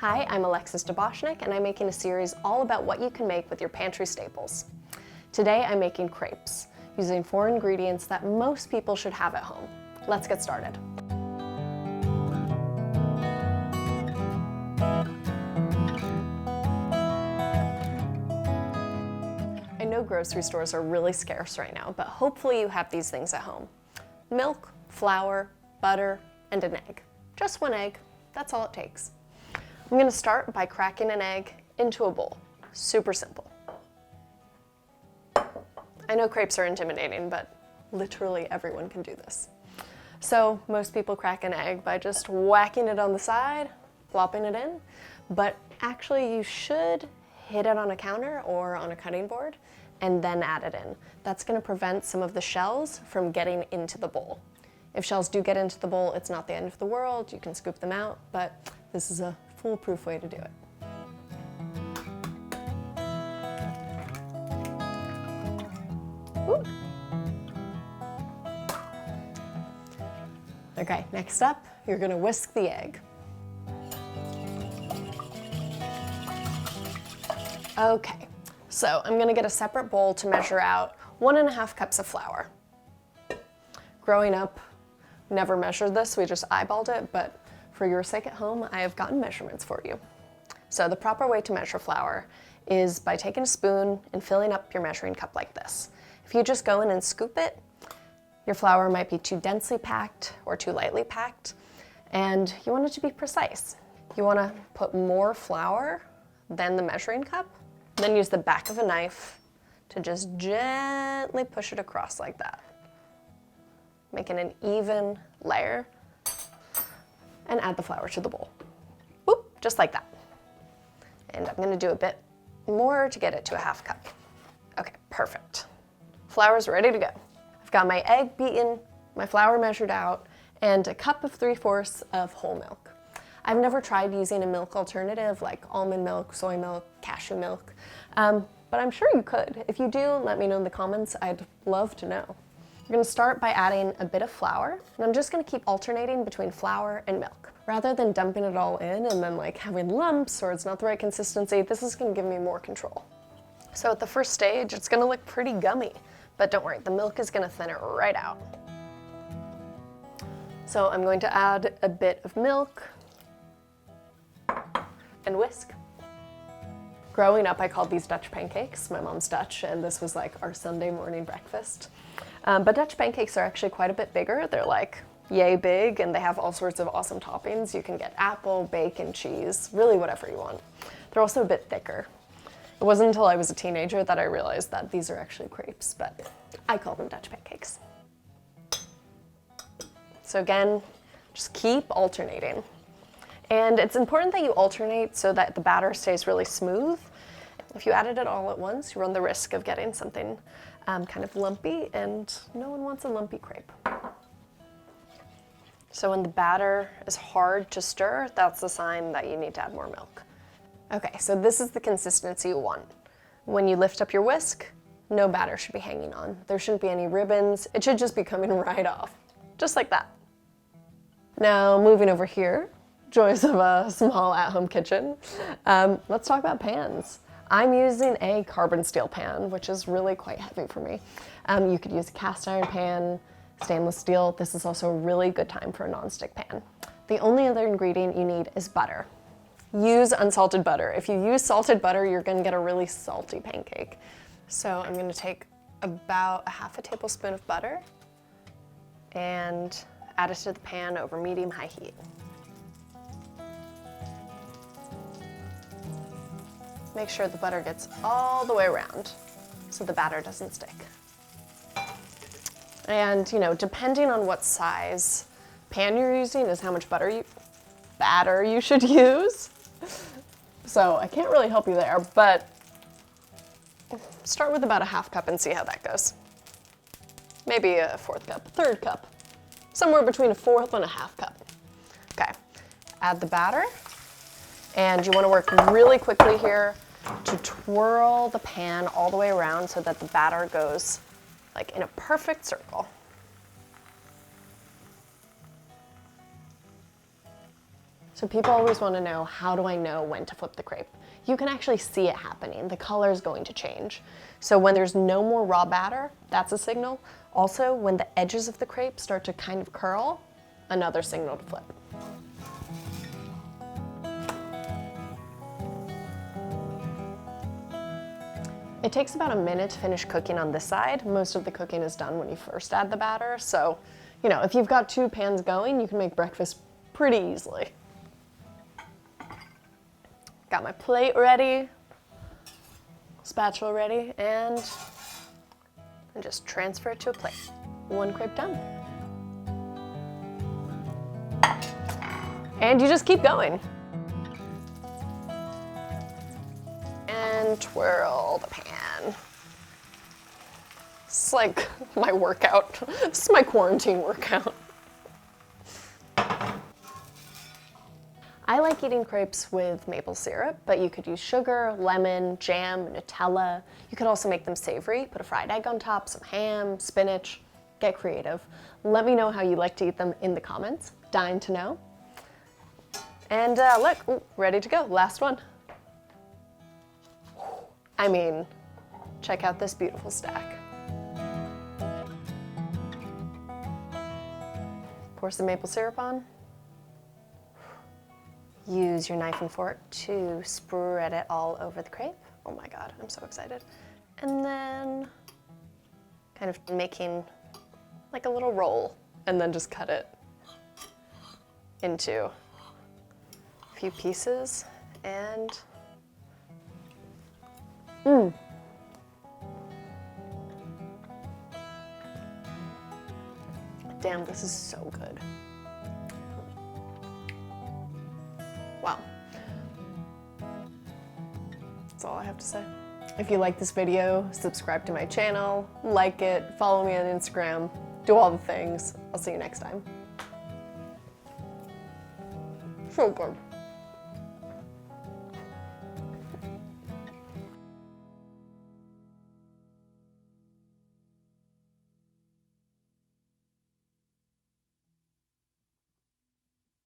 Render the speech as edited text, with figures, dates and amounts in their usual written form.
Hi, I'm Alexis deBoschnek, and I'm making a series all about what you can make with your pantry staples. Today I'm making crepes, using 4 ingredients that most people should have at home. Let's get started. I know grocery stores are really scarce right now, but hopefully you have these things at home. Milk, flour, butter, and an egg. Just 1 egg, that's all it takes. I'm going to start by cracking an egg into a bowl. Super simple. I know crepes are intimidating, but literally everyone can do this. So most people crack an egg by just whacking it on the side, plopping it in, but actually you should hit it on a counter or on a cutting board and then add it in. That's going to prevent some of the shells from getting into the bowl. If shells do get into the bowl, it's not the end of the world. You can scoop them out, but this is a foolproof way to do it. Woo. Okay, next up, you're going to whisk the egg. Okay, so I'm going to get a separate bowl to measure out 1.5 cups of flour. Growing up, never measured this, we just eyeballed it, but for your sake at home, I have gotten measurements for you. So the proper way to measure flour is by taking a spoon and filling up your measuring cup like this. If you just go in and scoop it, your flour might be too densely packed or too lightly packed, and you want it to be precise. You want to put more flour than the measuring cup, then use the back of a knife to just gently push it across like that, making an even layer, and add the flour to the bowl. Whoop, just like that. And I'm gonna do a bit more to get it to a 1/2 cup. Okay, perfect. Flour's ready to go. I've got my egg beaten, my flour measured out, and a cup of 3/4 of whole milk. I've never tried using a milk alternative like almond milk, soy milk, cashew milk, but I'm sure you could. If you do, let me know in the comments. I'd love to know. We're going to start by adding a bit of flour, and I'm just going to keep alternating between flour and milk. Rather than dumping it all in and then like having lumps or it's not the right consistency, this is going to give me more control. So at the first stage, it's going to look pretty gummy, but don't worry, the milk is going to thin it right out. So I'm going to add a bit of milk and whisk. Growing up, I called these Dutch pancakes. My mom's Dutch, and this was like our Sunday morning breakfast. But Dutch pancakes are actually quite a bit bigger. They're like yay big, and they have all sorts of awesome toppings. You can get apple, bacon, cheese, really whatever you want. They're also a bit thicker. It wasn't until I was a teenager that I realized that these are actually crepes, but I call them Dutch pancakes. So again, just keep alternating. And it's important that you alternate so that the batter stays really smooth. If you added it all at once, you run the risk of getting something kind of lumpy, and no one wants a lumpy crepe. So when the batter is hard to stir, that's a sign that you need to add more milk. Okay, so this is the consistency you want. When you lift up your whisk, no batter should be hanging on. There shouldn't be any ribbons. It should just be coming right off, just like that. Now moving over here, joys of a small at-home kitchen. Let's talk about pans. I'm using a carbon steel pan, which is really quite heavy for me. You could use a cast iron pan, stainless steel. This is also a really good time for a non-stick pan. The only other ingredient you need is butter. Use unsalted butter. If you use salted butter, you're gonna get a really salty pancake. So I'm gonna take about 1/2 tablespoon of butter and add it to the pan over medium-high heat. Make sure the butter gets all the way around so the batter doesn't stick. And depending on what size pan you're using is how much batter you should use. So I can't really help you there, but start with about 1/2 cup and see how that goes. Maybe a 1/4 cup, 1/3 cup, somewhere between a 1/4 and a 1/2 cup. Okay, add the batter, and you want to work really quickly here to twirl the pan all the way around so that the batter goes like in a perfect circle. So people always want to know, how do I know when to flip the crepe? You can actually see it happening. The color is going to change. So when there's no more raw batter, that's a signal. Also, when the edges of the crepe start to kind of curl, another signal to flip. It takes about a minute to finish cooking on this side. Most of the cooking is done when you first add the batter. So, you know, if you've got 2 pans going, you can make breakfast pretty easily. Got my plate ready, spatula ready, and just transfer it to a plate. 1 crepe done. And you just keep going. And twirl the pan. It's like my workout. This is my quarantine workout. I like eating crepes with maple syrup, but you could use sugar, lemon, jam, Nutella. You could also make them savory, put a fried egg on top, some ham, spinach, get creative. Let me know how you like to eat them in the comments. Dying to know. And look, ooh, ready to go, last one. I mean, check out this beautiful stack. Pour some maple syrup on. Use your knife and fork to spread it all over the crepe. Oh my God, I'm so excited. And then kind of making like a little roll, and then just cut it into a few pieces. And damn, this is so good. Wow. That's all I have to say. If you like this video, subscribe to my channel, like it, follow me on Instagram, do all the things. I'll see you next time. So good.